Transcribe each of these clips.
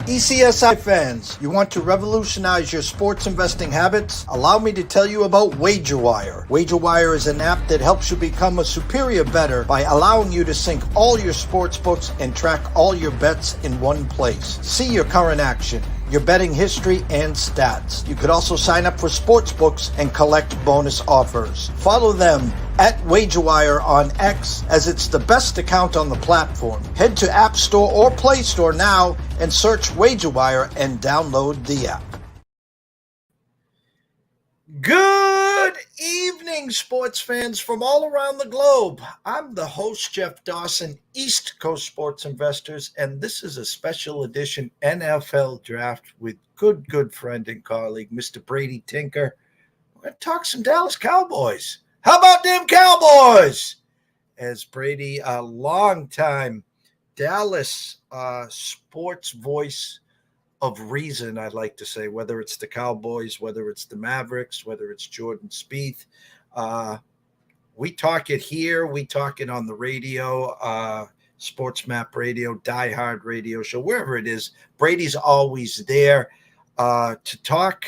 ECSI fans, you want to revolutionize your sports investing habits? Allow me to tell you about WagerWire. WagerWire is an app that helps you become a superior bettor by allowing you to sync all your sports books and track all your bets in one place. See your current action, your betting history, and stats. You could also sign up for sports books and collect bonus offers. Follow them at WagerWire on X, as it's the best account on the platform. Head to App Store or Play Store now and search WagerWire and download the app. Good evening, sports fans from all around the globe. I'm the host, Jeff Dawson, East Coast Sports Investors, and this is a special edition NFL Draft with good friend and colleague, Mr. Brady Tinker. We're going to talk some Dallas Cowboys. How about them Cowboys? As Brady, a longtime Dallas sports voice of reason, I'd like to say, whether it's the Cowboys, whether it's the Mavericks, whether it's Jordan Spieth. We talk it here. We talk it on the radio, Sports Map Radio, Die Hard Radio Show, wherever it is. Brady's always there to talk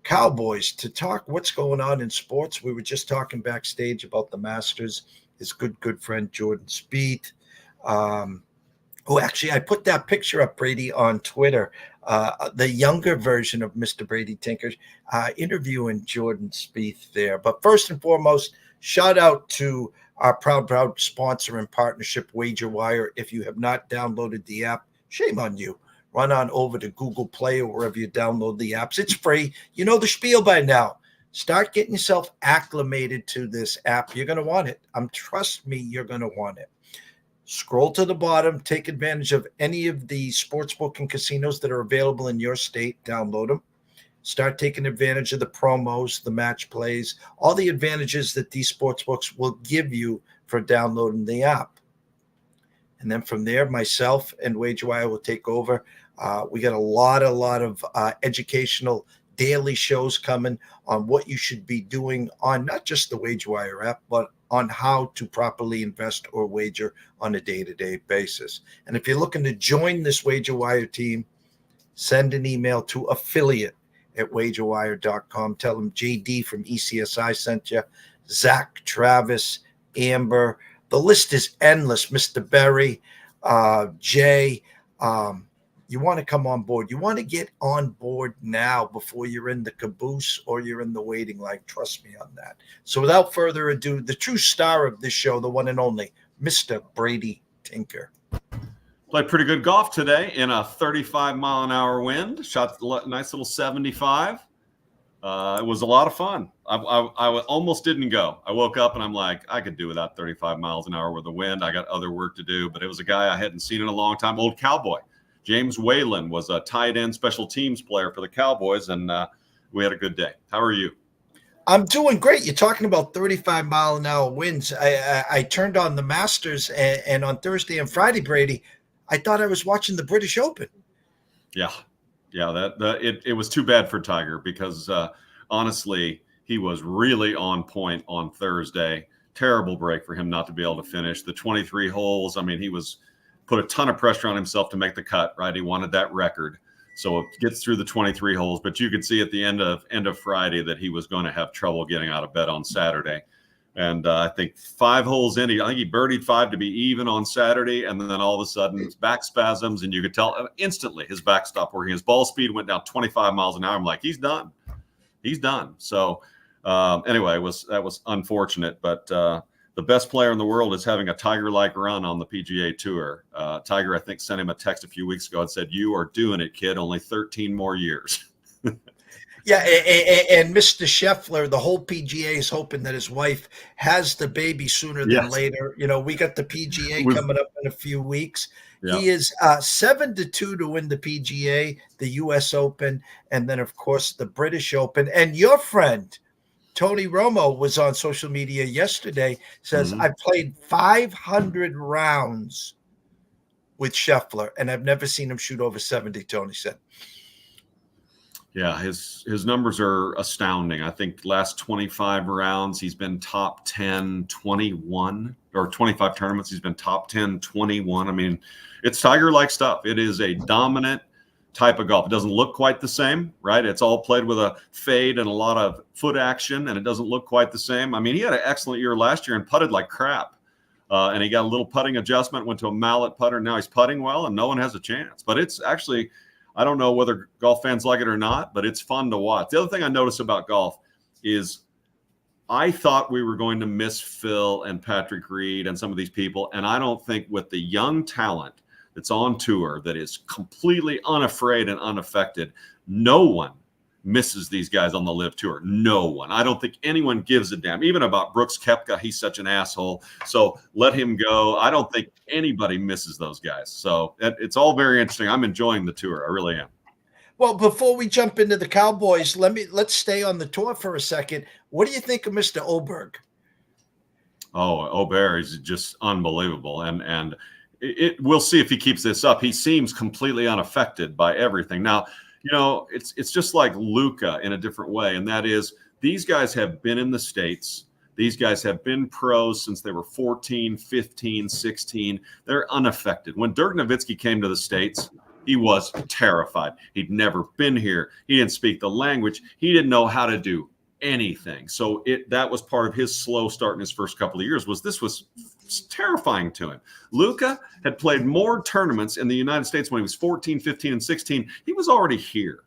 Cowboys, to talk what's going on in sports. We were just talking backstage about the Masters. His good friend Jordan Spieth, who actually I put that picture up, Brady, on Twitter, the younger version of Mr. Brady Tinker, interviewing Jordan Spieth there. But first and foremost, shout out to our proud sponsor and partnership, WagerWire. If you have not downloaded the app, shame on you. Run on over to Google Play or wherever you download the apps. It's free. You know the spiel by now. Start getting yourself acclimated to this app. You're going to want it. Trust me, you're going to want it. Scroll to the bottom. Take advantage of any of the sportsbook and casinos that are available in your state. Download them. Start taking advantage of the promos, the match plays, all the advantages that these sportsbooks will give you for downloading the app. And then from there, myself and WagerWire will take over. We got a lot of educational daily shows coming on what you should be doing on not just the WagerWire app, but on how to properly invest or wager on a day-to-day basis. And if you're looking to join this WagerWire team, send an email to affiliate@wagerwire.com. Tell them JD from ECSI sent you, Zach, Travis, Amber. The list is endless. Mr. Berry, Jay, you want to come on board. You want to get on board now before you're in the caboose or you're in the waiting line. Trust me on that. So without further ado, the true star of this show, the one and only, Mr. Brady Tinker. Played pretty good golf today in a 35-mile-an-hour wind. Shot a nice little 75. It was a lot of fun. I almost didn't go. I woke up and I'm like, I could do without 35 miles an hour with the wind. I got other work to do, but it was a guy I hadn't seen in a long time. Old Cowboy. James Whalen was a tight end special teams player for the Cowboys, and we had a good day. How are you? I'm doing great. You're talking about 35-mile-an-hour winds. I turned on the Masters, and on Thursday and Friday, Brady, I thought I was watching the British Open. Yeah, it was too bad for Tiger because honestly, he was really on point on Thursday. Terrible break for him not to be able to finish the 23 holes. I mean, he was put a ton of pressure on himself to make the cut, right? He wanted that record. So it gets through the 23 holes, but you could see at the end of Friday that he was going to have trouble getting out of bed on Saturday. And I think 5 holes in, I think he birdied 5 to be even on Saturday. And then all of a sudden his back spasms, and you could tell instantly his back stopped working. His ball speed went down 25 miles an hour. I'm like, he's done. So anyway, that was unfortunate, but the best player in the world is having a Tiger-like run on the PGA Tour. Tiger, I think, sent him a text a few weeks ago and said, "You are doing it, kid. Only 13 more years." Yeah, and Mr. Scheffler, the whole PGA is hoping that his wife has the baby sooner than later. You know, we got the PGA coming up in a few weeks. Yeah. He is 7-2 to win the PGA, the U.S. Open, and then, of course, the British Open. And your friend, Tony Romo, was on social media yesterday, says, I've played 500 rounds with Scheffler, and I've never seen him shoot over 70, Tony said. Yeah, his numbers are astounding. I think last 25 rounds, he's been top 10, 21, or 25 tournaments, he's been top 10, 21. I mean, it's Tiger-like stuff. It is a dominant type of golf. It doesn't look quite the same, right? It's all played with a fade and a lot of foot action, and it doesn't look quite the same. I mean, he had an excellent year last year and putted like crap. And he got a little putting adjustment, went to a mallet putter. Now he's putting well, and no one has a chance. But it's actually, I don't know whether golf fans like it or not, but it's fun to watch. The other thing I noticed about golf is I thought we were going to miss Phil and Patrick Reed and some of these people. And I don't think with the young talent that's on tour that is completely unafraid and unaffected, no one misses these guys on the live tour. No one. I don't think anyone gives a damn, even about Brooks Koepka. He's such an asshole. So let him go. I don't think anybody misses those guys. So it's all very interesting. I'm enjoying the tour. I really am. Well, before we jump into the Cowboys, let's stay on the tour for a second. What do you think of Mr. Oberg? Oh, Oberg is just unbelievable. And we'll see if he keeps this up. He seems completely unaffected by everything. Now, you know, it's just like Luka in a different way. And that is, these guys have been in the States. These guys have been pros since they were 14, 15, 16. They're unaffected. When Dirk Nowitzki came to the States, he was terrified. He'd never been here. He didn't speak the language. He didn't know how to do anything. So that was part of his slow start in his first couple of years. This was terrifying to him. Luka had played more tournaments in the United States when he was 14, 15, and 16. He was already here.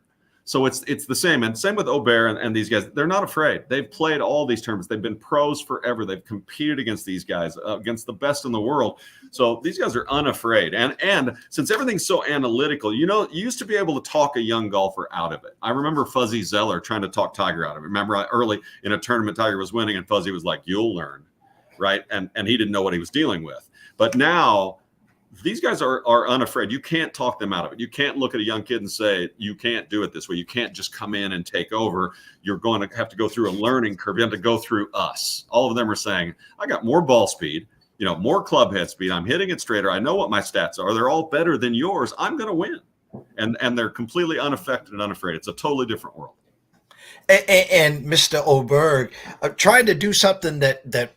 So it's the same. And same with Oberg and these guys. They're not afraid. They've played all these tournaments. They've been pros forever. They've competed against these guys, against the best in the world. So these guys are unafraid. And since everything's so analytical, you know, you used to be able to talk a young golfer out of it. I remember Fuzzy Zeller trying to talk Tiger out of it. Remember early in a tournament, Tiger was winning and Fuzzy was like, "You'll learn," right? And he didn't know what he was dealing with. But now these guys are unafraid. You can't talk them out of it. You can't look at a young kid and say, you can't do it this way. You can't just come in and take over. You're going to have to go through a learning curve. You have to go through us. All of them are saying, I got more ball speed, you know, more club head speed. I'm hitting it straighter. I know what my stats are. They're all better than yours. I'm going to win. And they're completely unaffected and unafraid. It's a totally different world. And Mr. Oberg trying to do something that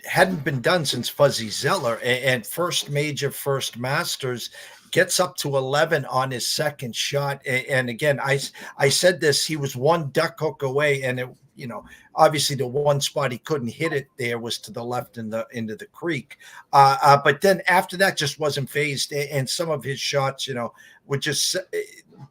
hadn't been done since Fuzzy Zeller, and first Masters, gets up to 11 on his second shot. And again, I said this, he was one duck hook away, and it, you know, obviously the one spot he couldn't hit it there was to the left into the creek. But then after that, just wasn't phased, and some of his shots, you know, were just,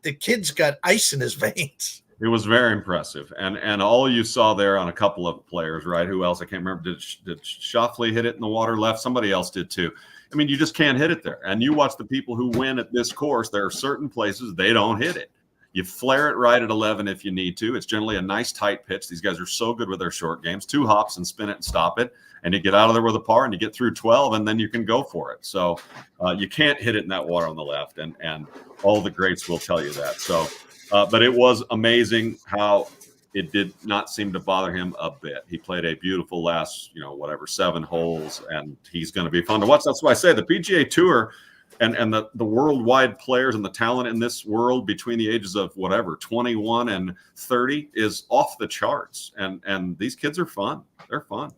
the kid's got ice in his veins. It was very impressive. And all you saw there on a couple of players, right? Who else? I can't remember. Did Schauffele hit it in the water left? Somebody else did too. I mean, you just can't hit it there. And you watch the people who win at this course, there are certain places they don't hit it. You flare it right at 11 if you need to. It's generally a nice tight pitch. These guys are so good with their short games. 2 hops and spin it and stop it. And you get out of there with a par and you get through 12 and then you can go for it. So you can't hit it in that water on the left. And all the greats will tell you that. So, but it was amazing how it did not seem to bother him a bit. He played a beautiful last, 7 holes, and he's going to be fun to watch. That's why I say the PGA Tour and the worldwide players and the talent in this world between the ages of 21 and 30 is off the charts. And these kids are fun. They're fun.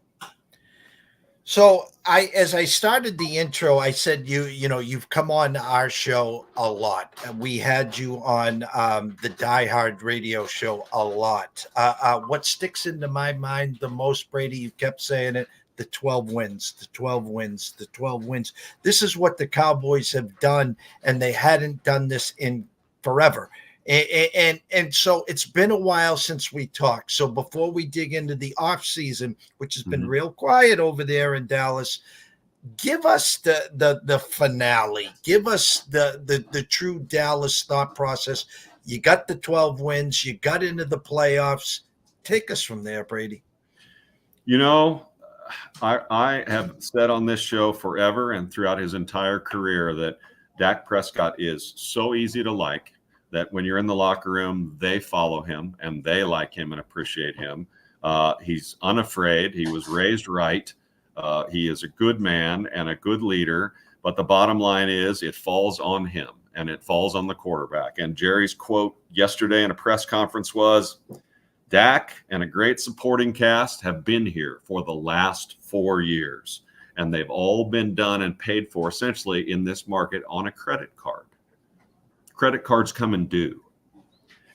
So as I started the intro, I said, you've come on our show a lot. We had you on the Die Hard radio show a lot. What sticks into my mind the most, Brady, you kept saying it, the 12 wins, the 12 wins, the 12 wins. This is what the Cowboys have done, and they hadn't done this in forever. And so it's been a while since we talked. So before we dig into the off season, which has been real quiet over there in Dallas, give us the finale. Give us the true Dallas thought process. You got the 12 wins. You got into the playoffs. Take us from there, Brady. I have said on this show forever and throughout his entire career that Dak Prescott is so easy to like, that when you're in the locker room, they follow him and they like him and appreciate him. He's unafraid. He was raised right. He is a good man and a good leader. But the bottom line is it falls on him and it falls on the quarterback. And Jerry's quote yesterday in a press conference was, Dak and a great supporting cast have been here for the last 4 years. And they've all been done and paid for essentially in this market on a credit card. credit cards come and due.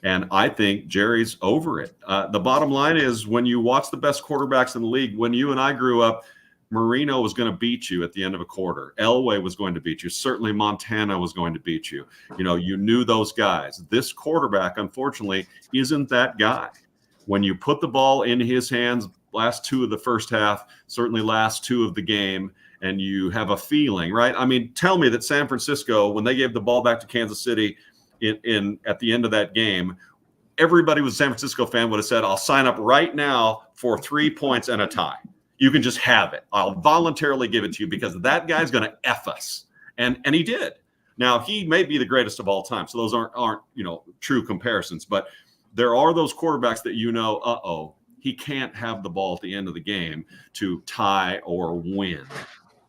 And I think Jerry's over it. The bottom line is, when you watch the best quarterbacks in the league, when you and I grew up, Marino was going to beat you at the end of a quarter. Elway was going to beat you. Certainly Montana was going to beat you. You knew those guys. This quarterback, unfortunately, isn't that guy. When you put the ball in his hands, last 2 of the first half, certainly last 2 of the game, and you have a feeling, right? I mean, tell me that San Francisco, when they gave the ball back to Kansas City at the end of that game, everybody was a San Francisco fan would have said, I'll sign up right now for 3 points and a tie. You can just have it. I'll voluntarily give it to you because that guy's going to F us. And he did. Now, he may be the greatest of all time, so those aren't true comparisons. But there are those quarterbacks that he can't have the ball at the end of the game to tie or win.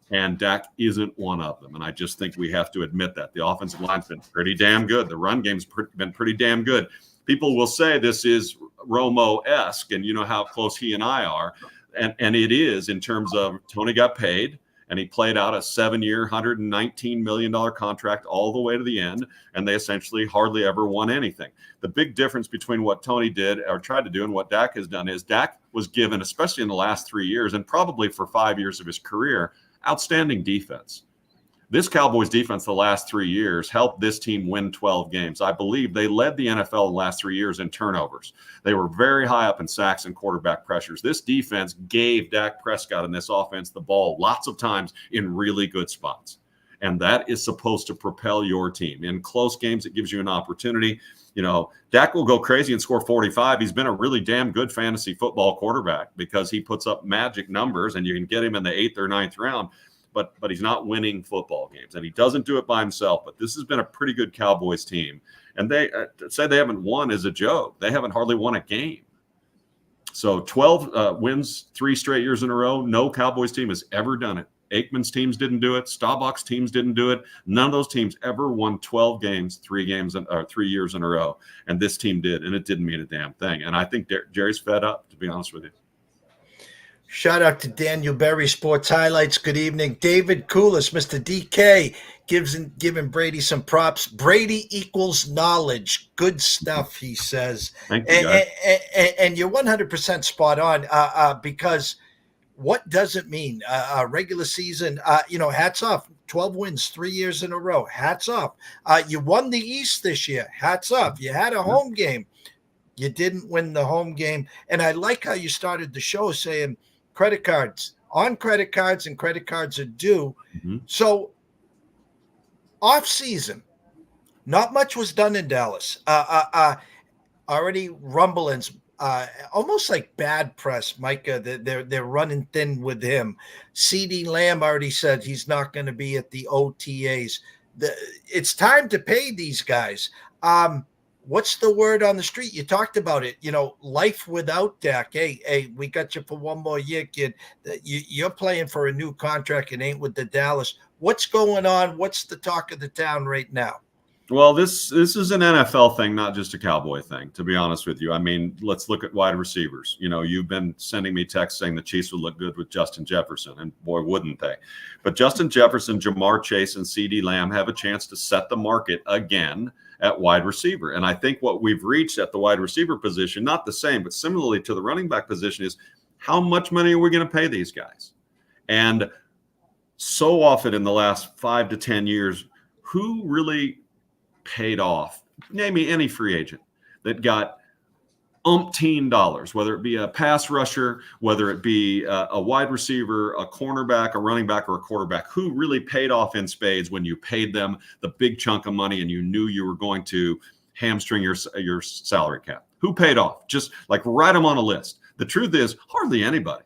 And Dak isn't one of them. And I just think we have to admit that. The offensive line's been pretty damn good. The run game's been pretty damn good. People will say this is Romo-esque, and you know how close he and I are. And it is, in terms of Tony got paid, and he played out a 7-year, $119 million contract all the way to the end, and they essentially hardly ever won anything. The big difference between what Tony did or tried to do and what Dak has done is Dak was given, especially in the last 3 years and probably for 5 years of his career, outstanding defense. This Cowboys defense the last 3 years helped this team win 12 games. I believe they led the NFL the last 3 years in turnovers. They were very high up in sacks and quarterback pressures. This defense gave Dak Prescott and this offense the ball lots of times in really good spots. And that is supposed to propel your team. In close games, it gives you an opportunity. Dak will go crazy and score 45. He's been a really damn good fantasy football quarterback because he puts up magic numbers, and you can get him in the 8th or 9th round. But he's not winning football games, and he doesn't do it by himself. But this has been a pretty good Cowboys team, and they say they haven't won is a joke. They haven't hardly won a game. So 12 wins 3 straight years in a row. No Cowboys team has ever done it. Aikman's teams didn't do it. Staubach's teams didn't do it. None of those teams ever won 12 games, 3 years in a row, and this team did, and it didn't mean a damn thing. And I think Jerry's fed up, to be honest with you. Shout out to Daniel Berry, Sports Highlights. Good evening. David Koulis, Mr. DK, giving Brady some props. Brady equals knowledge. Good stuff, he says. Thank you, guys. And you're 100% spot on because what does it mean? Regular season, hats off. 12 wins, 3 years in a row. Hats off. You won the East this year. Hats off. You had a home game. You didn't win the home game. And I like how you started the show saying, credit cards and credit cards are due. Mm-hmm. So off season, not much was done in Dallas. Already rumblings, almost like bad press, Micah. They're running thin with him. CeeDee Lamb already said he's not going to be at the OTAs. It's time to pay these guys. What's the word on the street? You talked about it, life without Dak. Hey, we got you for 1 more year, kid. You're playing for a new contract and ain't with the Dallas. What's going on? What's the talk of the town right now? Well, this is an NFL thing, not just a Cowboy thing, to be honest with you. I mean, let's look at wide receivers. You've been sending me texts saying the Chiefs would look good with Justin Jefferson, and boy, wouldn't they. But Justin Jefferson, Jamar Chase, and CeeDee Lamb have a chance to set the market again at wide receiver. And I think what we've reached at the wide receiver position, not the same, but similarly to the running back position, is how much money are we going to pay these guys? And so often in the last 5 to 10 years, who really paid off? Name me any free agent that got umpteen dollars, whether it be a pass rusher, whether it be a wide receiver, a cornerback, a running back, or a quarterback. Who really paid off in spades when you paid them the big chunk of money and you knew you were going to hamstring your salary cap? Who paid off? Just like write them on a list. The truth is hardly anybody.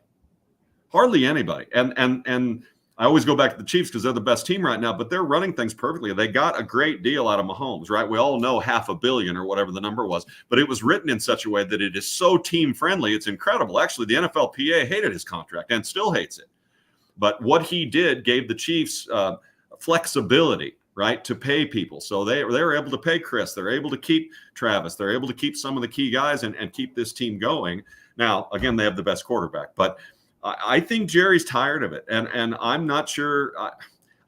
And I always go back to the Chiefs because they're the best team right now, but they're running things perfectly. They got a great deal out of Mahomes, right? We all know $500 million or whatever the number was, but it was written in such a way that it is so team friendly. It's incredible. Actually, the NFLPA hated his contract and still hates it. But what he did gave the Chiefs flexibility, right, to pay people. So they were able to pay Chris. They're able to keep Travis. They're able to keep some of the key guys and keep this team going. Now, again, they have the best quarterback, but I think Jerry's tired of it, and I'm not sure.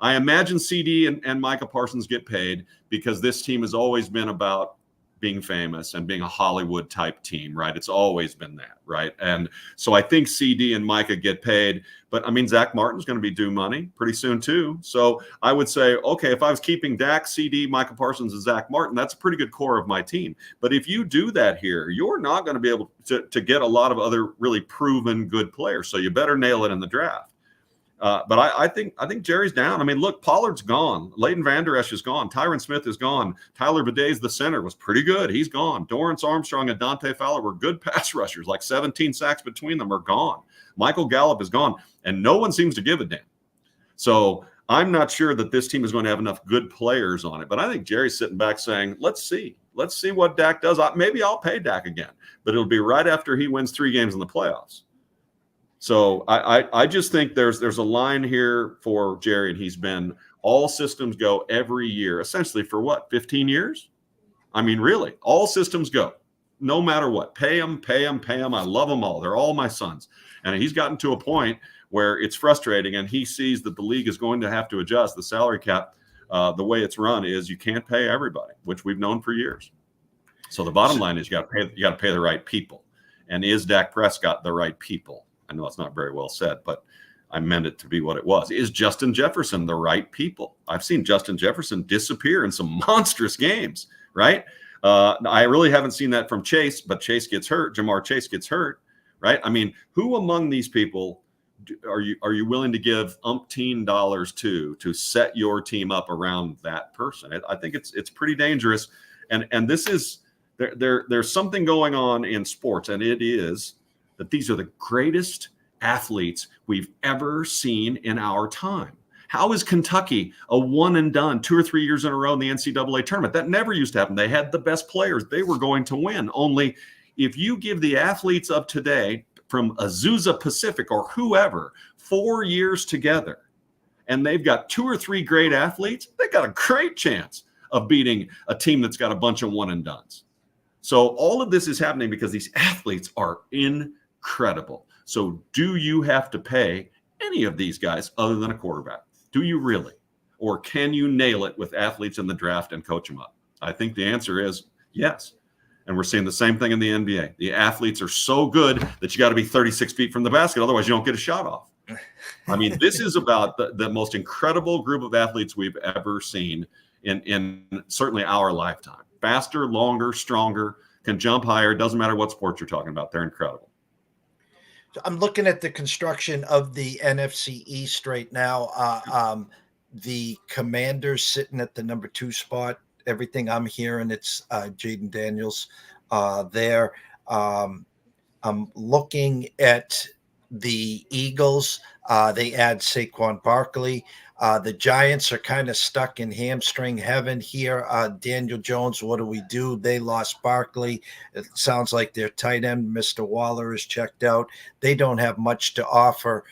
I imagine CD and Micah Parsons get paid because this team has always been about being famous and being a Hollywood type team, right? It's always been that, right? And so I think CD and Micah get paid, but I mean, Zach Martin's going to be due money pretty soon too. So I would say, okay, if I was keeping Dak, CD, Micah Parsons, and Zach Martin, that's a pretty good core of my team. But if you do that here, you're not going to be able to get a lot of other really proven good players. So you better nail it in the draft. But I think Jerry's down. I mean, look, Pollard's gone. Leighton Vander Esch is gone. Tyron Smith is gone. Tyler Bidae's the center, was pretty good. He's gone. Dorrance Armstrong and Dante Fowler were good pass rushers. Like 17 sacks between them are gone. Michael Gallup is gone. And no one seems to give a damn. So I'm not sure that this team is going to have enough good players on it. But I think Jerry's sitting back saying, let's see. Let's see what Dak does. Maybe I'll pay Dak again. But it'll be right after he wins 3 games in the playoffs. So I just think there's a line here for Jerry, and he's been all systems go every year, essentially for what, 15 years? I mean, really, all systems go, no matter what. Pay them. I love them all. They're all my sons. And he's gotten to a point where it's frustrating, and he sees that the league is going to have to adjust. The salary cap, the way it's run is you can't pay everybody, which we've known for years. So the bottom line is you got to pay the right people. And is Dak Prescott the right people? I know it's not very well said, but I meant it to be what it was. Is Justin Jefferson the right people? I've seen Justin Jefferson disappear in some monstrous games, right? I really haven't seen that from Chase, but Chase gets hurt. Jamar Chase gets hurt, right? I mean, who among these people are you willing to give umpteen dollars to set your team up around that person? I think it's pretty dangerous, and this is there's something going on in sports, and it is that these are the greatest athletes we've ever seen in our time. How is Kentucky a one and done 2 or 3 years in a row in the NCAA tournament? That never used to happen. They had the best players. They were going to win. Only if you give the athletes of today from Azusa Pacific or whoever 4 years together, and they've got 2 or 3 great athletes, they got a great chance of beating a team that's got a bunch of one and dones. So all of this is happening because these athletes are incredible. So do you have to pay any of these guys other than a quarterback? Do you really? Or can you nail it with athletes in the draft and coach them up? I think the answer is yes. And we're seeing the same thing in the NBA. The athletes are so good that you got to be 36 feet from the basket. Otherwise, you don't get a shot off. I mean, this is about the most incredible group of athletes we've ever seen in certainly our lifetime. Faster, longer, stronger, can jump higher. Doesn't matter what sport you're talking about. They're incredible. I'm looking at the construction of the NFC East right now. The Commanders sitting at the number 2 spot. Everything I'm hearing, it's Jaden Daniels there. I'm looking at the Eagles. They add Saquon Barkley. The Giants are kind of stuck in hamstring heaven here. Daniel Jones, what do? They lost Barkley. It sounds like their tight end, Mr. Waller, is checked out. They don't have much to offer.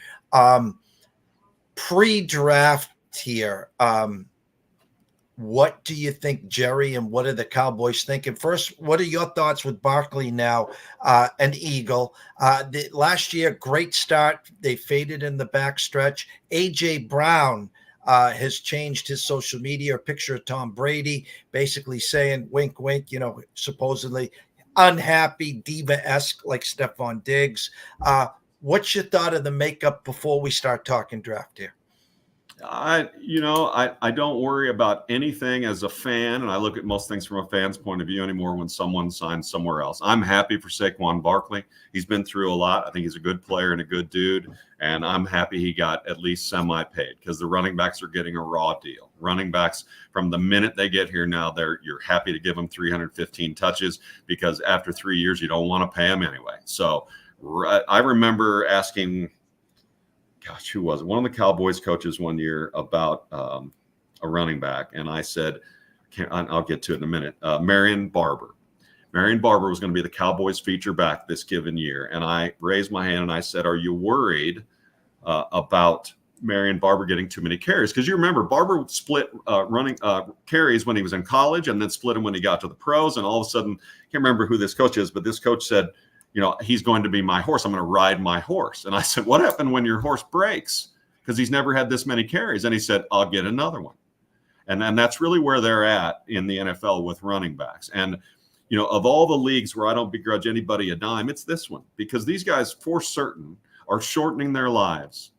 Pre-draft here, what do you think, Jerry, and what are the Cowboys thinking? First, what are your thoughts with Barkley now, an Eagle? Last year, great start. They faded in the backstretch. A.J. Brown has changed his social media, a picture of Tom Brady, basically saying, wink, wink, supposedly unhappy, diva-esque like Stephon Diggs. What's your thought of the makeup before we start talking draft here? I don't worry about anything as a fan, and I look at most things from a fan's point of view anymore when someone signs somewhere else. I'm happy for Saquon Barkley. He's been through a lot. I think he's a good player and a good dude, and I'm happy he got at least semi-paid because the running backs are getting a raw deal. Running backs, from the minute they get here now, you're happy to give them 315 touches because after 3 years, you don't want to pay them anyway. So I remember asking – gosh, who was it? One of the Cowboys coaches one year about a running back. And I said, I'll get to it in a minute. Marion Barber. Marion Barber was going to be the Cowboys feature back this given year. And I raised my hand and I said, are you worried about Marion Barber getting too many carries? Because you remember, Barber split running carries when he was in college and then split them when he got to the pros. And all of a sudden, I can't remember who this coach is, but this coach said, he's going to be my horse. I'm going to ride my horse. And I said, what happened when your horse breaks? because he's never had this many carries. And he said, I'll get another one. And that's really where they're at in the NFL with running backs. And, of all the leagues where I don't begrudge anybody a dime, it's this one, because these guys for certain are shortening their lives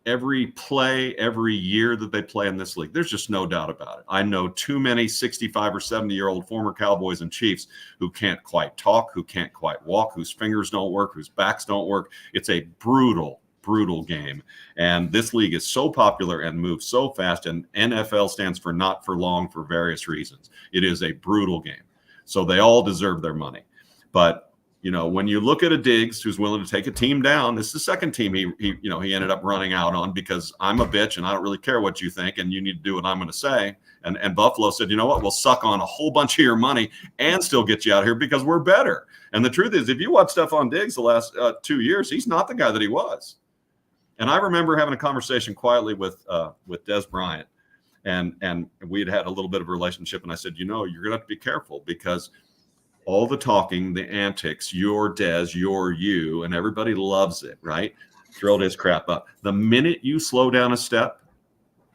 every play, every year that they play in this league. There's just no doubt about it. I know too many 65 or 70-year-old former Cowboys and Chiefs who can't quite talk, who can't quite walk, whose fingers don't work, whose backs don't work. It's a brutal game. And this league is so popular and moves so fast, and NFL stands for not for long for various reasons. It is a brutal game. So they all deserve their money. But when you look at a Diggs who's willing to take a team down, this is the second team he ended up running out on because I'm a bitch and I don't really care what you think and you need to do what I'm going to say. And Buffalo said, you know what, we'll suck on a whole bunch of your money and still get you out here because we're better. And the truth is, if you watch Stephon Diggs the last 2 years, he's not the guy that he was. And I remember having a conversation quietly with Des Bryant, and we'd had a little bit of a relationship. And I said, you're going to have to be careful because all the talking, the antics, you're Des, you're you, and everybody loves it, right? Throw this crap up. The minute you slow down a step,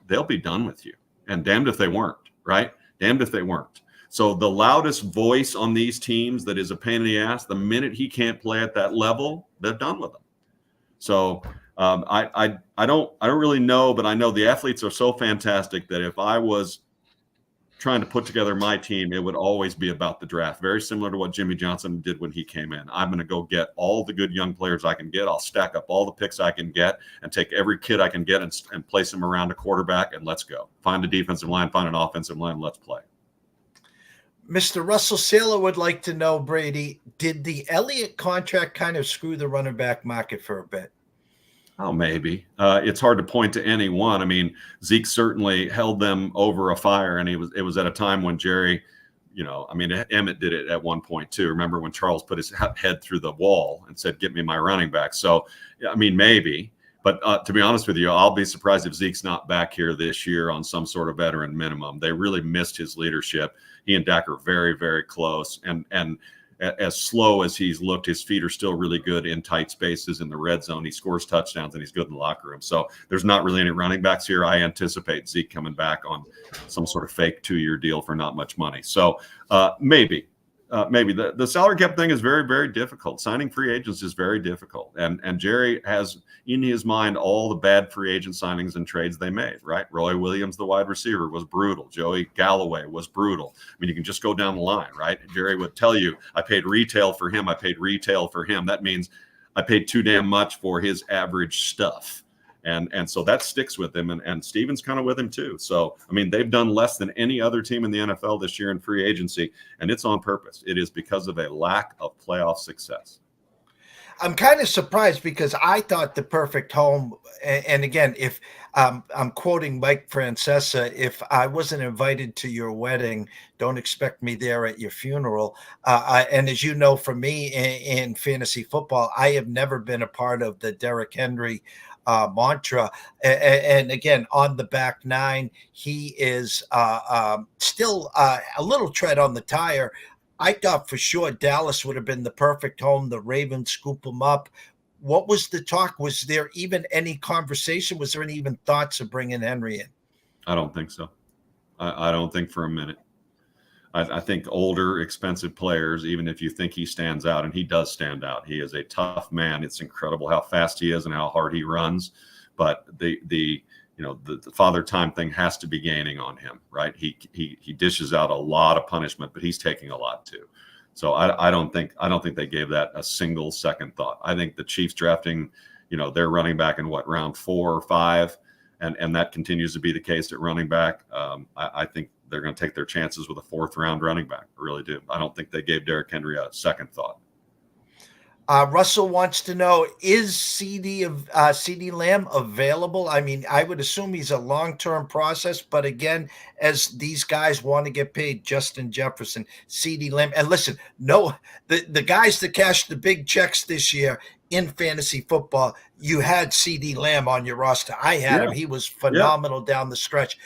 they'll be done with you. And damned if they weren't, right? Damned if they weren't. So the loudest voice on these teams that is a pain in the ass, the minute he can't play at that level, they're done with him. So I don't really know, but I know the athletes are so fantastic that if I was trying to put together my team, it would always be about the draft. Very similar to what Jimmy Johnson did when he came in. I'm going to go get all the good young players I can get. I'll stack up all the picks I can get and take every kid I can get and place them around a quarterback, and let's go. Find a defensive line, find an offensive line, let's play. Mr. Russell Saylor would like to know, Brady, did the Elliott contract kind of screw the running back market for a bit? Oh, maybe. It's hard to point to any one. I mean, Zeke certainly held them over a fire, and it was at a time when Jerry, Emmett did it at one point too. Remember when Charles put his head through the wall and said, "Get me my running back." So, maybe. But to be honest with you, I'll be surprised if Zeke's not back here this year on some sort of veteran minimum. They really missed his leadership. He and Dak are very, very close, and as slow as he's looked, his feet are still really good in tight spaces in the red zone. He scores touchdowns and he's good in the locker room. So there's not really any running backs here. I anticipate Zeke coming back on some sort of fake 2-year deal for not much money. So maybe the salary cap thing is very, very difficult. Signing free agents is very difficult. And Jerry has in his mind all the bad free agent signings and trades they made, right? Roy Williams, the wide receiver, was brutal. Joey Galloway was brutal. I mean, you can just go down the line, right? Jerry would tell you, I paid retail for him. I paid retail for him. That means I paid too damn much for his average stuff. And so that sticks with him. And Steven's kind of with him too. So, they've done less than any other team in the NFL this year in free agency, and it's on purpose. It is because of a lack of playoff success. I'm kind of surprised because I thought the perfect home, and again, if I'm quoting Mike Francesa, if I wasn't invited to your wedding, don't expect me there at your funeral. And as you know, for me in fantasy football, I have never been a part of the Derrick Henry mantra. And again, on the back nine, he is still a little tread on the tire. I thought for sure Dallas would have been the perfect home. The Ravens scoop him up. What was the talk? Was there even any conversation? Was there any even thoughts of bringing Henry in? I don't think so. I don't think for a minute. I think older, expensive players, even if you think he stands out, and he does stand out, he is a tough man. It's incredible how fast he is and how hard he runs. But the father time thing has to be gaining on him, right? He dishes out a lot of punishment, but he's taking a lot too. So I don't think they gave that a single second thought. I think the Chiefs drafting, their running back in round 4 or 5, and that continues to be the case at running back. I think they're going to take their chances with a 4th round running back. I really do. I don't think they gave Derrick Henry a second thought. Russell wants to know, is CD Lamb available? I would assume he's a long-term process, but again, as these guys want to get paid, Justin Jefferson, CD Lamb, and listen, no, the guys that cashed the big checks this year in fantasy football, you had CD Lamb on your roster. I had him. He was phenomenal down the stretch.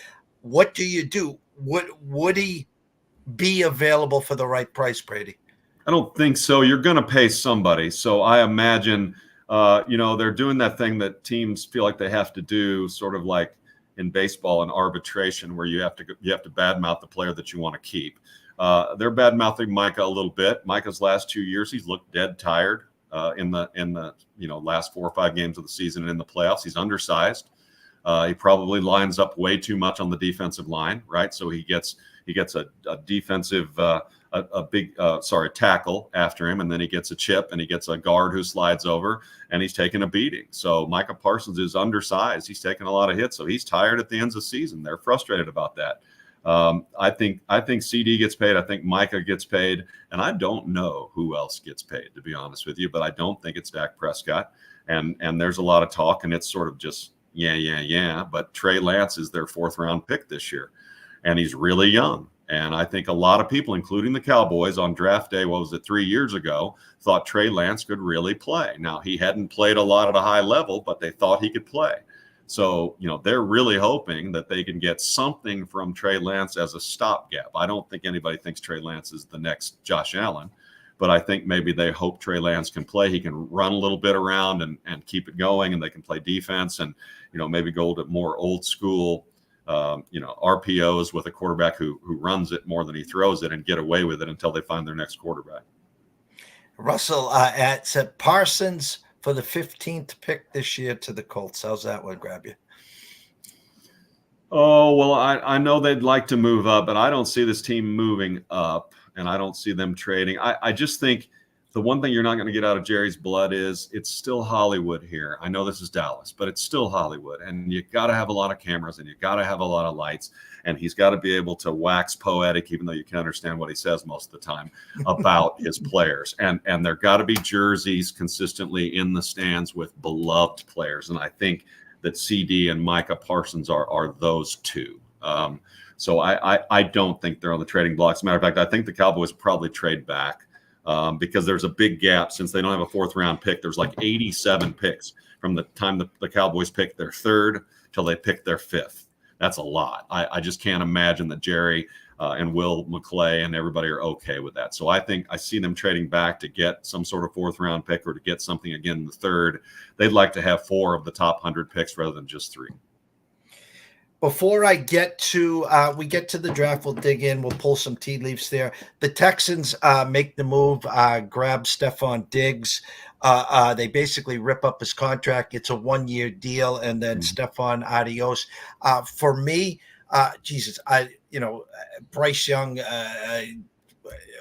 What do you do? Would he be available for the right price, Brady? I don't think so. You're going to pay somebody. So I imagine they're doing that thing that teams feel like they have to do, sort of like in baseball and arbitration, where you have to badmouth the player that you want to keep. They're badmouthing Micah a little bit. Micah's last 2 years, he's looked dead tired in the last 4 or 5 games of the season and in the playoffs. He's undersized. He probably lines up way too much on the defensive line, right? So he gets a defensive big tackle after him, and then he gets a chip, and he gets a guard who slides over, and he's taking a beating. So Micah Parsons is undersized. He's taking a lot of hits, so he's tired at the end of the season. They're frustrated about that. I think CD gets paid. I think Micah gets paid, and I don't know who else gets paid, to be honest with you. But I don't think it's Dak Prescott. And there's a lot of talk, and it's sort of just yeah. But Trey Lance is their 4th round pick this year, and he's really young. And I think a lot of people, including the Cowboys, on draft day, 3 years ago, thought Trey Lance could really play. Now, he hadn't played a lot at a high level, but they thought he could play. So, they're really hoping that they can get something from Trey Lance as a stopgap. I don't think anybody thinks Trey Lance is the next Josh Allen, but I think maybe they hope Trey Lance can play. He can run a little bit around and keep it going, and they can play defense and, maybe go to more old school RPOs with a quarterback who runs it more than he throws it and get away with it until they find their next quarterback. Russell said Parsons for the 15th pick this year to the Colts. How's that one grab you? Oh, well, I know they'd like to move up, but I don't see this team moving up, and I don't see them trading. I just think the one thing you're not going to get out of Jerry's blood is it's still Hollywood here. I know this is Dallas, but it's still Hollywood, and you got to have a lot of cameras, and you got to have a lot of lights, and he's got to be able to wax poetic, even though you can't understand what he says most of the time, about his players. And there got to be jerseys consistently in the stands with beloved players, and I think that CD and Micah Parsons are those two. So I don't think they're on the trading block. As a matter of fact, I think the Cowboys probably trade back. Because there's a big gap since they don't have a 4th round pick. There's like 87 picks from the time the Cowboys picked their 3rd till they picked their 5th. That's a lot. I just can't imagine that Jerry and Will McClay and everybody are okay with that. So I think I see them trading back to get some sort of 4th round pick or to get something again in the 3rd. They'd like to have 4 of the top 100 picks rather than just 3. Before I get to we get to the draft, we'll dig in. We'll pull some tea leaves there. The Texans make the move, grab Stephon Diggs. They basically rip up his contract. It's a 1-year deal, and then Stephon, adios. For me, Bryce Young.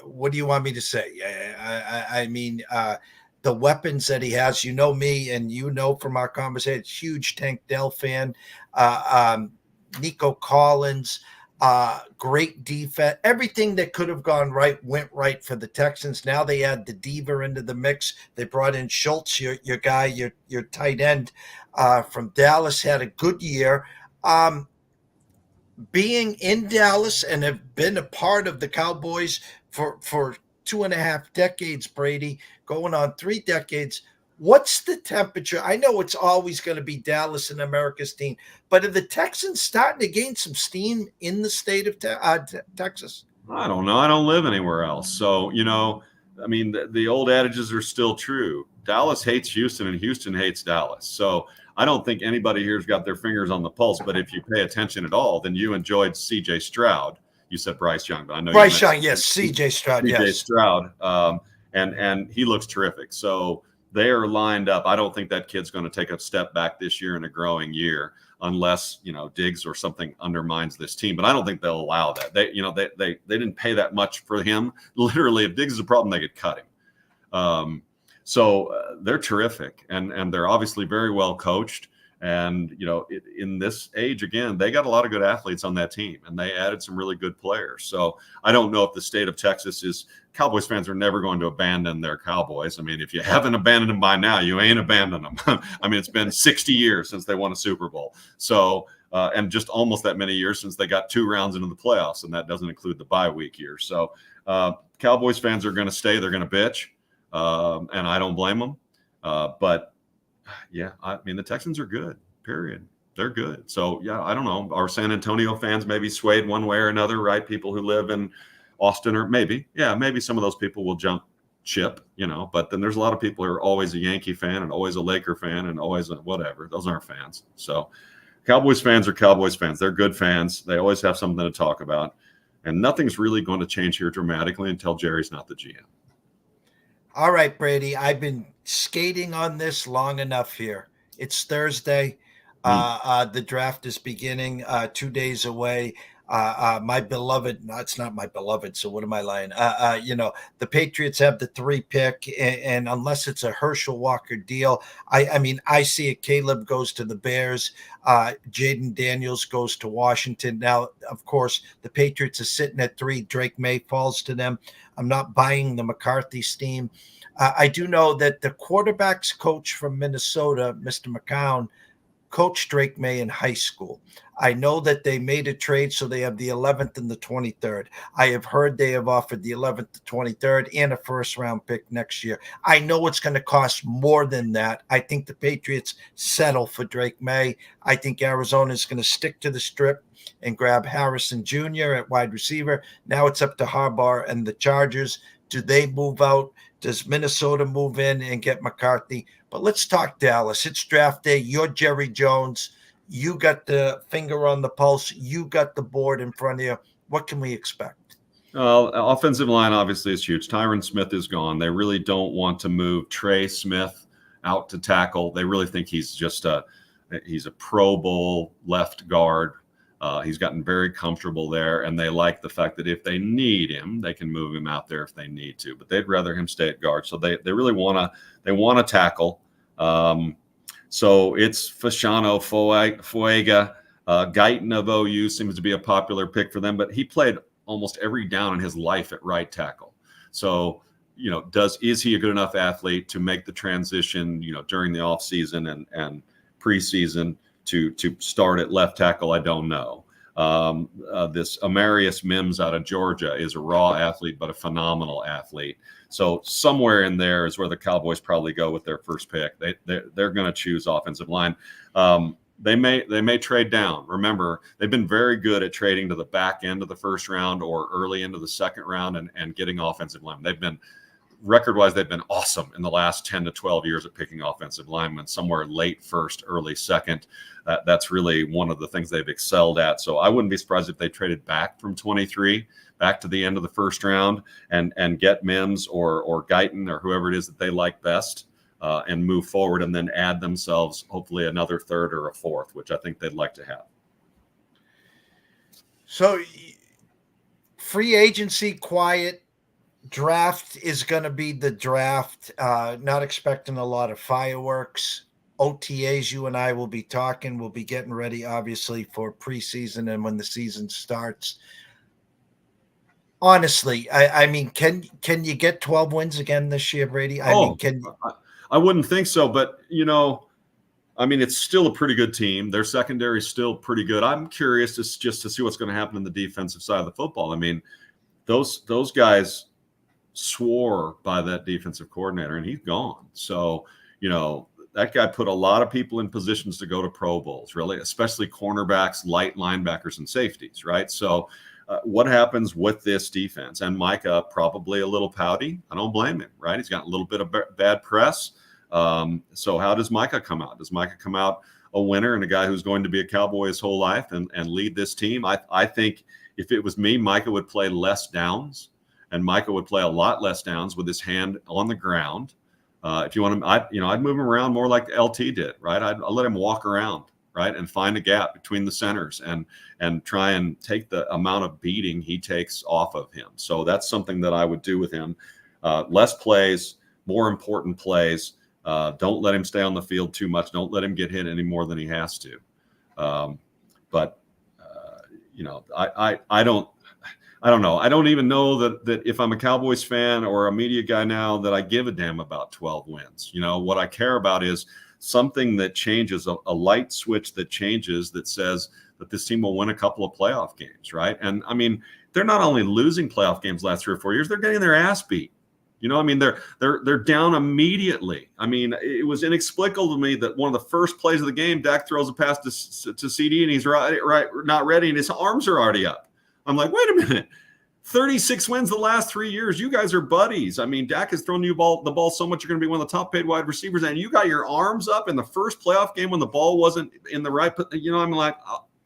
What do you want me to say? I mean, the weapons that he has. You know me, and from our conversation, huge Tank Dell fan. Nico Collins, great defense. Everything that could have gone right went right for the Texans. Now they add the Diva into the mix. They brought in Schultz, your guy, your tight end from Dallas, had a good year. Being in Dallas and have been a part of the Cowboys for 2.5 decades, Brady, going on 3 decades. What's the temperature? I know it's always going to be Dallas and America's team, but are the Texans starting to gain some steam in the state of Texas? I don't know. I don't live anywhere else. So, I mean, the old adages are still true. Dallas hates Houston and Houston hates Dallas. So I don't think anybody here's got their fingers on the pulse, but if you pay attention at all, then you enjoyed CJ Stroud. You said Bryce Young, but I know Bryce Young, yes. CJ Stroud, yes. CJ Stroud, and he looks terrific. So they are lined up. I don't think that kid's going to take a step back this year in a growing year unless, Diggs or something undermines this team. But I don't think they'll allow that. They didn't pay that much for him. Literally, if Diggs is a problem, they could cut him. So they're terrific, and they're obviously very well coached. And, in this age, again, they got a lot of good athletes on that team, and they added some really good players. So I don't know if the state of Texas is – Cowboys fans are never going to abandon their Cowboys. I mean, if you haven't abandoned them by now, you ain't abandoned them. I mean, it's been 60 years since they won a Super Bowl. So and just almost that many years since they got 2 rounds into the playoffs, and that doesn't include the bye week year. So Cowboys fans are going to stay. They're going to bitch, and I don't blame them. But yeah, I mean, the Texans are good, period. They're good. So, yeah, I don't know. Our San Antonio fans maybe swayed one way or another, right? People who live in Austin or maybe some of those people will jump chip, but then there's a lot of people who are always a Yankee fan and always a Laker fan and always a whatever. Those aren't fans. So Cowboys fans are Cowboys fans. They're good fans. They always have something to talk about. And nothing's really going to change here dramatically until Jerry's not the GM. All right, Brady, I've been skating on this long enough here. It's Thursday. The draft is beginning 2 days away. My beloved, no, it's not my beloved, so what am I lying? The Patriots have the 3 pick, and unless it's a Herschel Walker deal, I see it. Caleb goes to the Bears. Jaden Daniels goes to Washington. Now, of course, the Patriots are sitting at 3. Drake May falls to them. I'm not buying the McCarthy steam. I do know that the quarterback's coach from Minnesota, Mr. McCown, coached Drake May in high school. I know that they made a trade, so they have the 11th and the 23rd. I have heard they have offered the 11th, the 23rd, and a first-round pick next year. I know it's going to cost more than that. I think the Patriots settle for Drake May. I think Arizona is going to stick to the strip and grab Harrison Jr. at wide receiver. Now it's up to Harbaugh and the Chargers. Do they move out? Does Minnesota move in and get McCarthy? But let's talk Dallas. It's draft day. You're Jerry Jones. You got the finger on the pulse. You got the board in front of you. What can we expect? Offensive line obviously is huge. Tyron Smith is gone. They really don't want to move Trey Smith out to tackle. They really think he's just he's a Pro Bowl left guard. He's gotten very comfortable there, and they like the fact that if they need him, they can move him out there if they need to. But they'd rather him stay at guard. So they really want to tackle. So it's Fashano, Fuega, Guyton of OU seems to be a popular pick for them, but he played almost every down in his life at right tackle. So, is he a good enough athlete to make the transition, during the offseason and preseason to start at left tackle? I don't know. This Amarius Mims out of Georgia is a raw athlete, but a phenomenal athlete. So somewhere in there is where the Cowboys probably go with their first pick. They're going to choose offensive line. They may trade down. Remember, they've been very good at trading to the back end of the first round or early into the second round and getting offensive line. They've been record-wise, they've been awesome in the last 10 to 12 years at picking offensive linemen, somewhere late first, early second. That's really one of the things they've excelled at. So I wouldn't be surprised if they traded back from 23 back to the end of the first round and get Mims or Guyton or whoever it is that they like best and move forward and then add themselves hopefully another third or a fourth, which I think they'd like to have. So free agency, quiet. Draft is going to be the draft. Not expecting a lot of fireworks. OTAs, you and I will be talking. We'll be getting ready, obviously, for preseason and when the season starts. Honestly, I mean, can you get 12 wins again this year, Brady? I wouldn't think so, but it's still a pretty good team. Their secondary is still pretty good. I'm curious just to see what's going to happen in the defensive side of the football. I mean, those guys swore by that defensive coordinator, and he's gone. So, that guy put a lot of people in positions to go to Pro Bowls, really, especially cornerbacks, light linebackers, and safeties, right? So what happens with this defense? And Micah probably a little pouty. I don't blame him, right? He's got a little bit of bad press. So how does Micah come out? Does Micah come out a winner and a guy who's going to be a Cowboy his whole life and lead this team? I think if it was me, Micah would play less downs, and Micah would play a lot less downs with his hand on the ground. If you want him, I'd move him around more like LT did, right? I'd let him walk around, right, and find a gap between the centers and try and take the amount of beating he takes off of him. So that's something that I would do with him. Less plays, more important plays. Don't let him stay on the field too much. Don't let him get hit any more than he has to. I don't know. I don't even know that if I'm a Cowboys fan or a media guy now that I give a damn about 12 wins. What I care about is something that changes, a light switch that changes that says that this team will win a couple of playoff games, right? And I mean, they're not only losing playoff games last 3 or 4 years, they're getting their ass beat. They're down immediately. I mean, it was inexplicable to me that one of the first plays of the game, Dak throws a pass to CD and he's right not ready and his arms are already up. I'm like, wait a minute. 36 wins the last 3 years. You guys are buddies. I mean, Dak has thrown you the ball so much, you're going to be one of the top paid wide receivers. And you got your arms up in the first playoff game when the ball wasn't in the right, I'm like,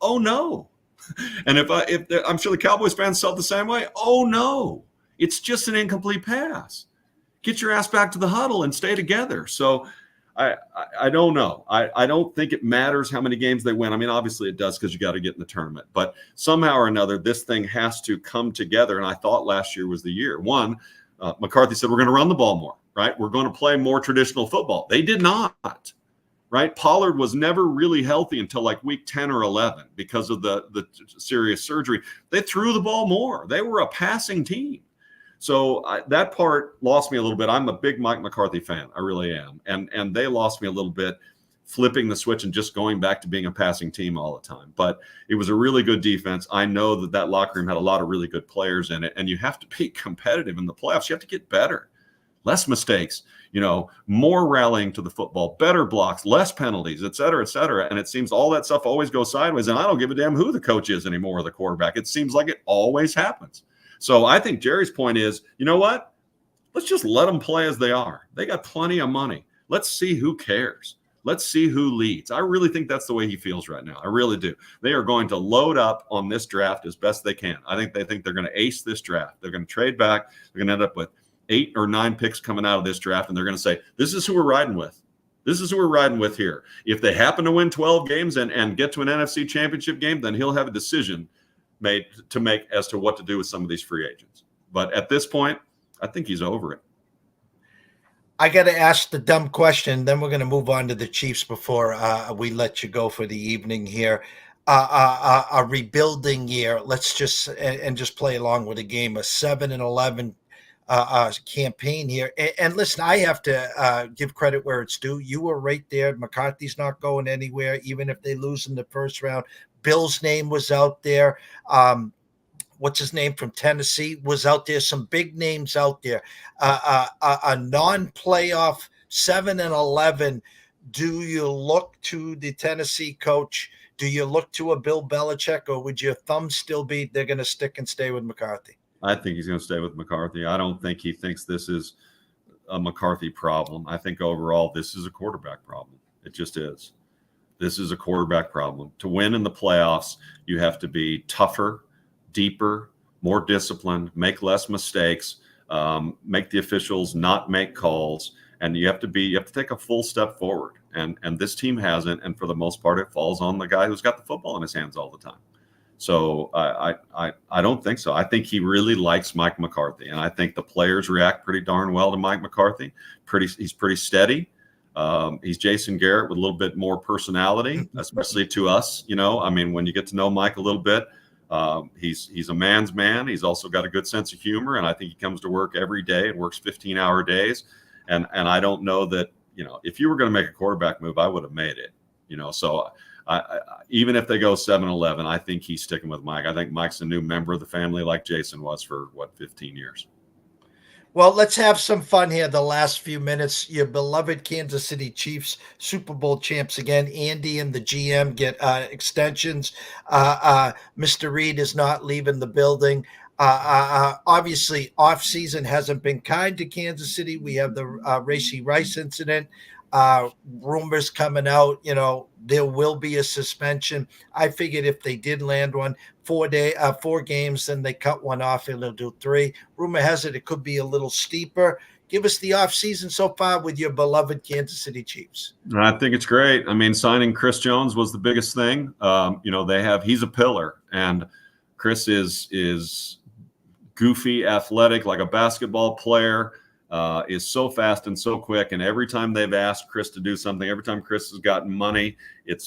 oh no. And if I'm sure the Cowboys fans felt the same way. Oh no, it's just an incomplete pass. Get your ass back to the huddle and stay together. So I don't know. I don't think it matters how many games they win. I mean, obviously it does because you got to get in the tournament. But somehow or another, this thing has to come together. And I thought last year was the year. One, McCarthy said, we're going to run the ball more, right? We're going to play more traditional football. They did not, right? Pollard was never really healthy until like week 10 or 11 because of the serious surgery. They threw the ball more. They were a passing team. So that part lost me a little bit. I'm a big Mike McCarthy fan. I really am. And they lost me a little bit flipping the switch and just going back to being a passing team all the time. But it was a really good defense. I know that locker room had a lot of really good players in it. And you have to be competitive in the playoffs. You have to get better. Less mistakes, more rallying to the football, better blocks, less penalties, et cetera, et cetera. And it seems all that stuff always goes sideways. And I don't give a damn who the coach is anymore or the quarterback. It seems like it always happens. So I think Jerry's point is, you know what? Let's just let them play as they are. They got plenty of money. Let's see who cares. Let's see who leads. I really think that's the way he feels right now. I really do. They are going to load up on this draft as best they can. I think they think they're going to ace this draft. They're going to trade back. They're going to end up with 8 or 9 picks coming out of this draft, and they're going to say, this is who we're riding with. This is who we're riding with here. If they happen to win 12 games and get to an NFC championship game, then he'll have a decision made to make as to what to do with some of these free agents. But at this point, I think he's over it. I got to ask the dumb question. Then we're going to move on to the Chiefs before we let you go for the evening here. A rebuilding year. Let's just play along with the game. A 7-11 campaign here. And listen, I have to give credit where it's due. You were right there. McCarthy's not going anywhere, even if they lose in the first round. Bill's name was out there. What's his name from Tennessee was out there. Some big names out there. A non-playoff 7-11. Do you look to the Tennessee coach? Do you look to a Bill Belichick, or would your thumb still be they're going to stick and stay with McCarthy? I think he's going to stay with McCarthy. I don't think he thinks this is a McCarthy problem. I think overall this is a quarterback problem. It just is. This is a quarterback problem. To win in the playoffs, you have to be tougher, deeper, more disciplined, make less mistakes, make the officials not make calls, and you have to take a full step forward. And this team hasn't, and for the most part, it falls on the guy who's got the football in his hands all the time. So I don't think so. I think he really likes Mike McCarthy, and I think the players react pretty darn well to Mike McCarthy. He's pretty steady. He's Jason Garrett with a little bit more personality, especially to us. I mean, when you get to know Mike a little bit, he's a man's man. He's also got a good sense of humor, and I think he comes to work every day and works 15-hour days. And I don't know that, if you were going to make a quarterback move, I would have made it. So I even if they go 7-11, I think he's sticking with Mike. I think Mike's a new member of the family, like Jason was for 15 years. Well, let's have some fun here the last few minutes. Your beloved Kansas City Chiefs, Super Bowl champs again. Andy and the GM get extensions. Mr. Reed is not leaving the building. Obviously, offseason hasn't been kind to Kansas City. We have the Racey Rice incident. Rumors coming out, there will be a suspension. I figured if they did land one, 4 games, then they cut one off and they'll do 3. Rumor has it could be a little steeper. Give us the offseason so far with your beloved Kansas City Chiefs. I think it's great. I mean, signing Chris Jones was the biggest thing. He's a pillar, and Chris is goofy, athletic, like a basketball player. Is so fast and so quick, and every time they've asked Chris to do something, every time Chris has gotten money,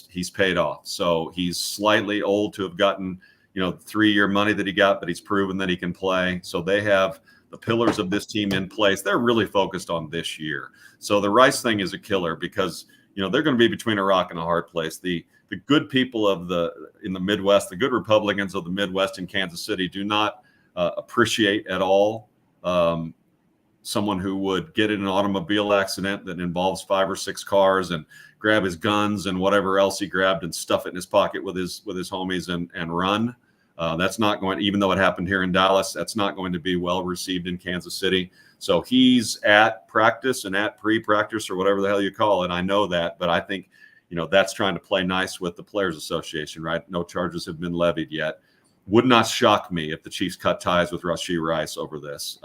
he's paid off. So he's slightly old to have gotten 3-year money that he got, but he's proven that he can play. So they have the pillars of this team in place. They're really focused on this year. So the Rice thing is a killer because they're going to be between a rock and a hard place. The good people in the Midwest, the good Republicans of the Midwest in Kansas City do not appreciate at all someone who would get in an automobile accident that involves 5 or 6 cars and grab his guns and whatever else he grabbed and stuff it in his pocket with his homies and run. That's not going, even though it happened here in Dallas, that's not going to be well received in Kansas City. So he's at practice and at pre-practice or whatever the hell you call it. I know that, but I think, that's trying to play nice with the Players Association, right? No charges have been levied yet. Would not shock me if the Chiefs cut ties with Rashee Rice over this.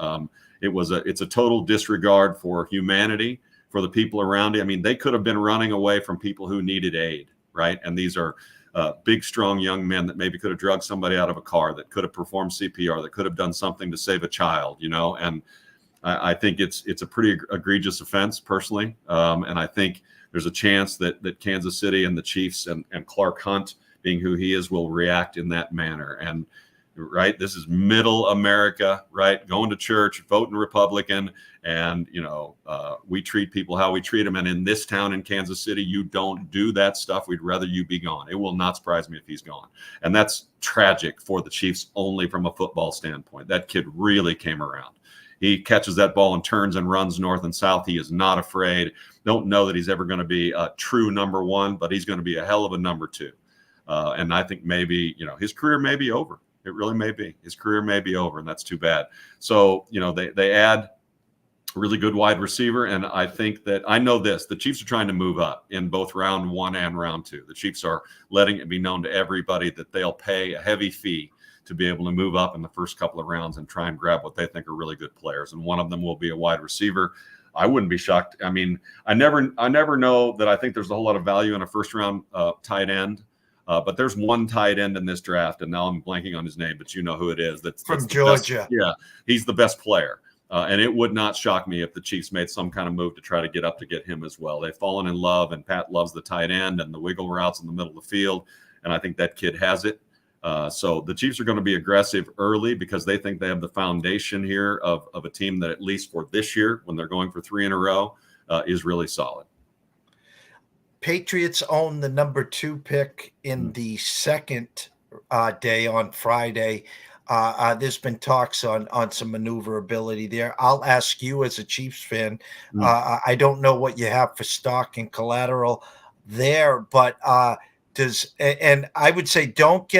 It's a total disregard for humanity, for the people around you. I mean, they could have been running away from people who needed aid, right? And these are big, strong young men that maybe could have drugged somebody out of a car, that could have performed CPR, that could have done something to save a child, and I think it's a pretty egregious offense personally. And I think there's a chance that Kansas City and the Chiefs and Clark Hunt, being who he is, will react in that manner. And right, this is middle America, right? Going to church, voting Republican, and we treat people how we treat them. And in this town in Kansas City, you don't do that stuff. We'd rather you be gone. It will not surprise me if he's gone. And that's tragic for the Chiefs only from a football standpoint. That kid really came around. He catches that ball and turns and runs north and south. He is not afraid. Don't know that he's ever going to be a true number one, but he's going to be a hell of a number two. And I think maybe, his career may be over. It really may be. His career may be over, and that's too bad. So, they add a really good wide receiver, and I think that I know this. The Chiefs are trying to move up in both round one and round two. The Chiefs are letting it be known to everybody that they'll pay a heavy fee to be able to move up in the first couple of rounds and try and grab what they think are really good players. And one of them will be a wide receiver. I wouldn't be shocked. I mean, I never know that I think there's a whole lot of value in a first round tight end. But there's one tight end in this draft, and now I'm blanking on his name, but you know who it is. That's from Georgia. Yeah, he's the best player. And it would not shock me if the Chiefs made some kind of move to try to get him as well. They've fallen in love, and Pat loves the tight end and the wiggle routes in the middle of the field, and I think that kid has it. So the Chiefs are going to be aggressive early because they think they have the foundation here of a team that, at least for this year, when they're going for 3 in a row, is really solid. Patriots own the number 2 pick in the second day on Friday. There's been talks on some maneuverability there. I'll ask you as a Chiefs fan. I don't know what you have for stock and collateral there, but and I would say don't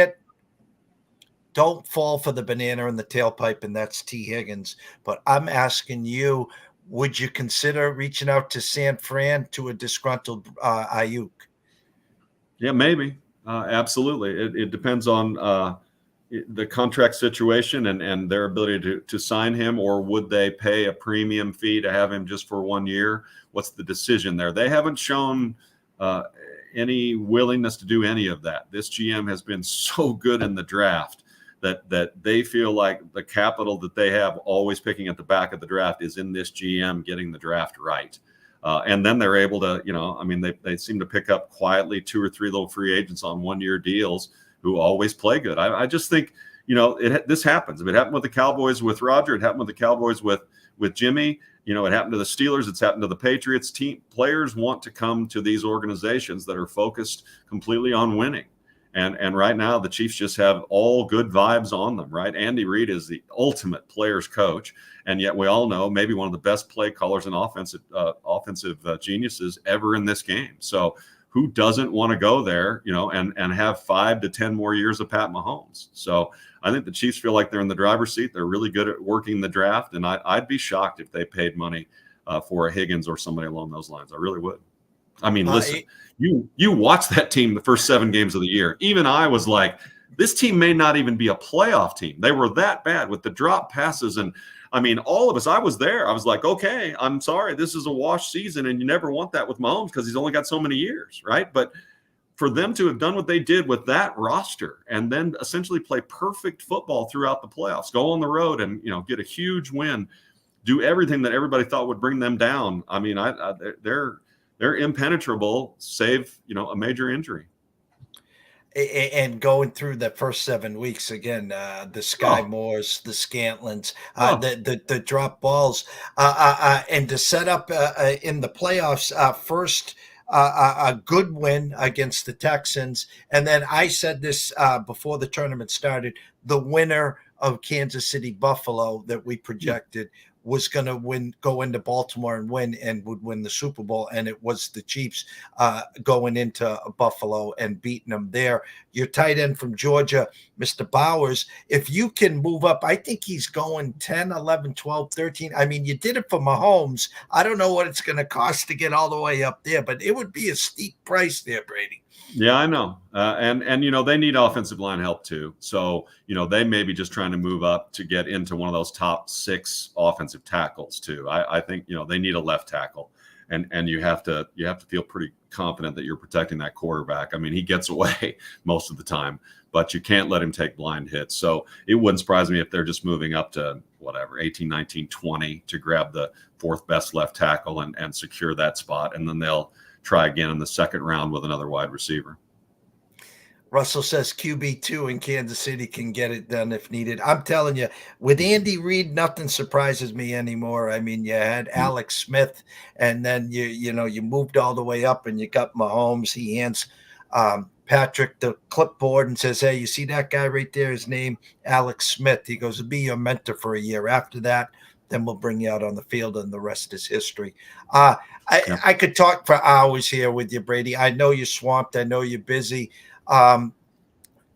fall for the banana in the tailpipe, and that's T. Higgins. But I'm asking you, would you consider reaching out to San Fran to a disgruntled Ayuk? Yeah, maybe. Absolutely. It depends on the contract situation and their ability to sign him, or would they pay a premium fee to have him just for 1 year? What's the decision there? They haven't shown any willingness to do any of that. This GM has been so good in the draft that they feel like the capital that they have always picking at the back of the draft is in this GM getting the draft right. And then they're able to, they seem to pick up quietly 2 or 3 little free agents on 1-year deals who always play good. I just think, this happens. If it happened with the Cowboys with Roger, it happened with the Cowboys with Jimmy, it happened to the Steelers, it's happened to the Patriots. Players want to come to these organizations that are focused completely on winning. And right now, the Chiefs just have all good vibes on them, right? Andy Reid is the ultimate players coach, and yet we all know maybe one of the best play callers and offensive geniuses ever in this game. So who doesn't want to go there, and have 5 to 10 more years of Pat Mahomes? So I think the Chiefs feel like they're in the driver's seat. They're really good at working the draft, and I'd be shocked if they paid money for a Higgins or somebody along those lines. I really would. I mean, listen, you watch that team the first 7 games of the year. Even I was like, this team may not even be a playoff team. They were that bad with the drop passes. And I mean, all of us, I was there. I was like, okay, I'm sorry. This is a wash season, and you never want that with Mahomes because he's only got so many years, right? But for them to have done what they did with that roster and then essentially play perfect football throughout the playoffs, go on the road and, get a huge win, do everything that everybody thought would bring them down. I mean, they're impenetrable, save, a major injury. And going through the first 7 weeks again, the Sky Moores, the Scantlins, the drop balls, and to set up in the playoffs, first a good win against the Texans, and then I said this before the tournament started: the winner of Kansas City Buffalo that we projected was going to go into Baltimore and win, and would win the Super Bowl. And it was the Chiefs going into Buffalo and beating them there. Your tight end from Georgia, Mr. Bowers, if you can move up, I think he's going 10, 11, 12, 13. I mean, you did it for Mahomes. I don't know what it's going to cost to get all the way up there, but it would be a steep price there, Brady. Yeah, I know. And they need offensive line help too. So, they may be just trying to move up to get into one of those top 6 offensive tackles too. I think, they need a left tackle, and you have to feel pretty confident that you're protecting that quarterback. I mean, he gets away most of the time, but you can't let him take blind hits. So it wouldn't surprise me if they're just moving up to whatever, 18, 19, 20 to grab the 4th best left tackle and secure that spot. And then they'll try again in the second round with another wide receiver. Russell says QB2 in Kansas City can get it done if needed. I'm telling you, with Andy Reid, nothing surprises me anymore. I mean, you had Alex Smith, and then you moved all the way up and you got Mahomes. He hands Patrick the clipboard and says, "Hey, you see that guy right there? His name, Alex Smith." He goes, "Be your mentor for a year. After that, then we'll bring you out on the field, and the rest is history." I could talk for hours here with you, Brady. I know you're swamped. I know you're busy.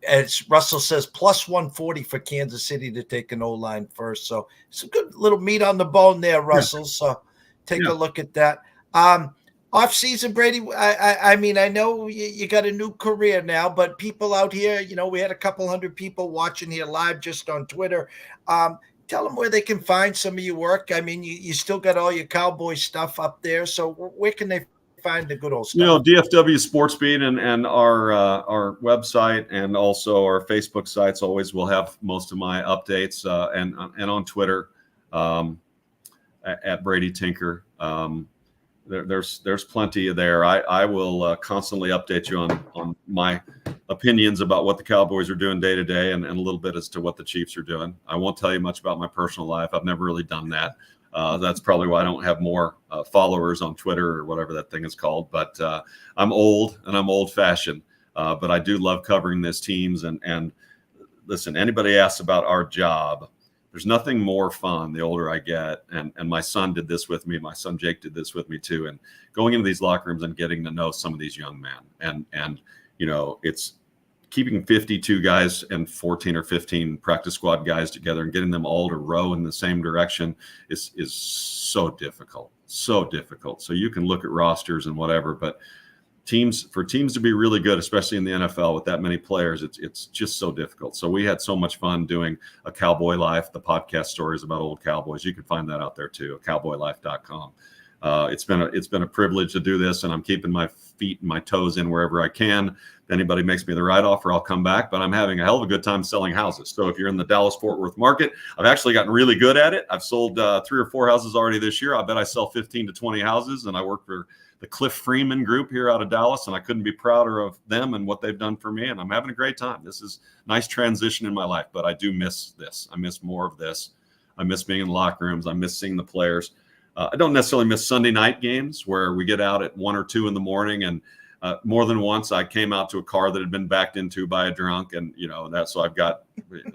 As Russell says, plus 140 for Kansas City to take an O-line first. So some good little meat on the bone there, Russell. So take a look at that. Off season, Brady. I mean, I know you got a new career now, but people out here, we had a couple hundred people watching here live just on Twitter. Tell them where they can find some of your work. I mean, you still got all your Cowboy stuff up there. So where can they find the good old stuff? DFW Sports Beat and our website and also our Facebook sites always will have most of my updates and on Twitter at Brady Tinker. There's plenty there. I will constantly update you on my opinions about what the Cowboys are doing day to day and a little bit as to what the Chiefs are doing. I won't tell you much about my personal life. I've never really done that. That's probably why I don't have more followers on Twitter or whatever that thing is called. But I'm old and I'm old fashioned. But I do love covering these teams. And listen, anybody asks about our job, there's nothing more fun the older I get. And my son did this with me. My son Jake did this with me too. And going into these locker rooms and getting to know some of these young men. And it's keeping 52 guys and 14 or 15 practice squad guys together and getting them all to row in the same direction is so difficult. So difficult. So you can look at rosters and whatever, but teams to be really good, especially in the NFL with that many players, it's just so difficult. So we had so much fun doing a Cowboy Life, the podcast stories about old Cowboys. You can find that out there too, cowboylife.com. It's been a privilege to do this, and I'm keeping my feet and my toes in wherever I can. If anybody makes me the right offer, I'll come back, but I'm having a hell of a good time selling houses. So if you're in the Dallas-Fort Worth market, I've actually gotten really good at it. I've sold 3 or 4 houses already this year. I bet I sell 15 to 20 houses, and I work for the Cliff Freeman Group here out of Dallas, and I couldn't be prouder of them and what they've done for me, and I'm having a great time. This is a nice transition in my life, but I do miss this. I miss more of this. I miss being in locker rooms. I miss seeing the players. I don't necessarily miss Sunday night games where we get out at 1 or 2 in the morning, and more than once I came out to a car that had been backed into by a drunk, and that. So I've got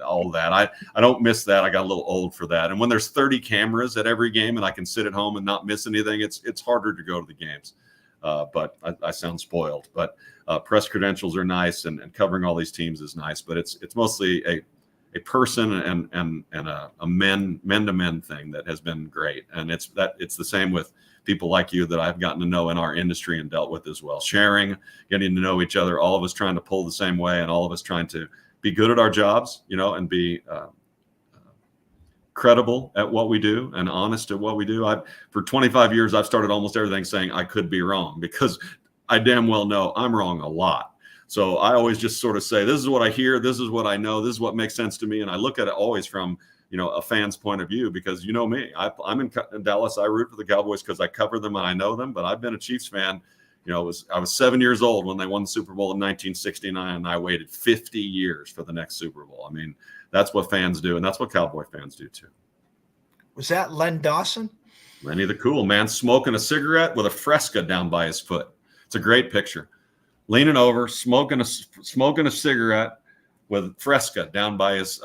all that. I don't miss that. I got a little old for that. And when there's 30 cameras at every game and I can sit at home and not miss anything, it's harder to go to the games. But I sound spoiled. But press credentials are nice, and covering all these teams is nice. But it's mostly a person and a men-to-men thing that has been great. And it's the same with people like you that I've gotten to know in our industry and dealt with as well. Sharing, getting to know each other, all of us trying to pull the same way, and all of us trying to be good at our jobs, and be credible at what we do and honest at what we do. For 25 years, I've started almost everything saying I could be wrong, because I damn well know I'm wrong a lot. So I always just sort of say, this is what I hear, this is what I know, this is what makes sense to me. And I look at it always from, a fan's point of view, because me, I'm in Dallas. I root for the Cowboys because I cover them and I know them, but I've been a Chiefs fan. I was 7 years old when they won the Super Bowl in 1969, and I waited 50 years for the next Super Bowl. I mean, that's what fans do, and that's what Cowboy fans do too. Was that Len Dawson? Lenny the Cool Man, smoking a cigarette with a Fresca down by his foot. It's a great picture. Leaning over, smoking a cigarette with Fresca down by his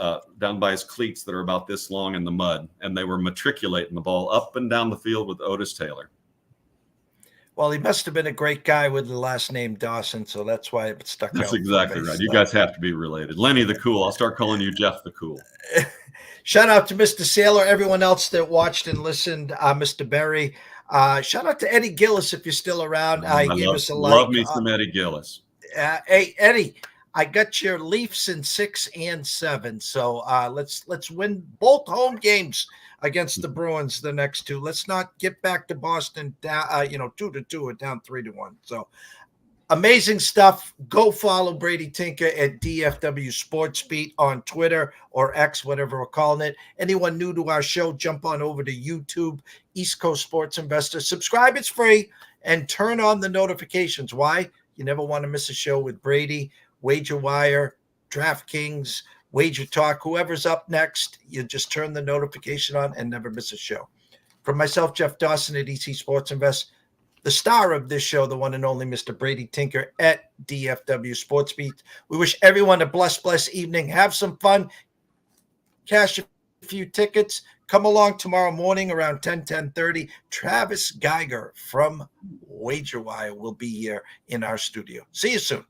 cleats that are about this long in the mud, and they were matriculating the ball up and down the field with Otis Taylor. Well, he must have been a great guy with the last name Dawson, so that's why it stuck out. That's exactly right. You guys have to be related. Lenny the Cool. I'll start calling you Jeff the Cool. Shout out to Mr. Saylor, everyone else that watched and listened, Mr. Berry. Shout out to Eddie Gillis if you're still around. He gave us a like. Love me some Eddie Gillis. Hey, Eddie, I got your Leafs in 6 and 7. So let's win both home games against the Bruins the next two. Let's not get back to Boston down 2-2 or down 3-1. So amazing stuff. Go follow Brady Tinker at DFW Sports Beat on Twitter or X, whatever we're calling it. Anyone new to our show, jump on over to YouTube, East Coast Sports Investor. Subscribe, it's free, and turn on the notifications. Why? You never want to miss a show with Brady, Wager Wire, DraftKings, Wager Talk, whoever's up next. You just turn the notification on and never miss a show. From myself, Jeff Dawson at EC Sports Invest, the star of this show, the one and only Mr. Brady Tinker at DFW Sports Beat. We wish everyone a blessed evening. Have some fun. Cash a few tickets. Come along tomorrow morning around 10:30. Travis Geiger from Wager Wire will be here in our studio. See you soon.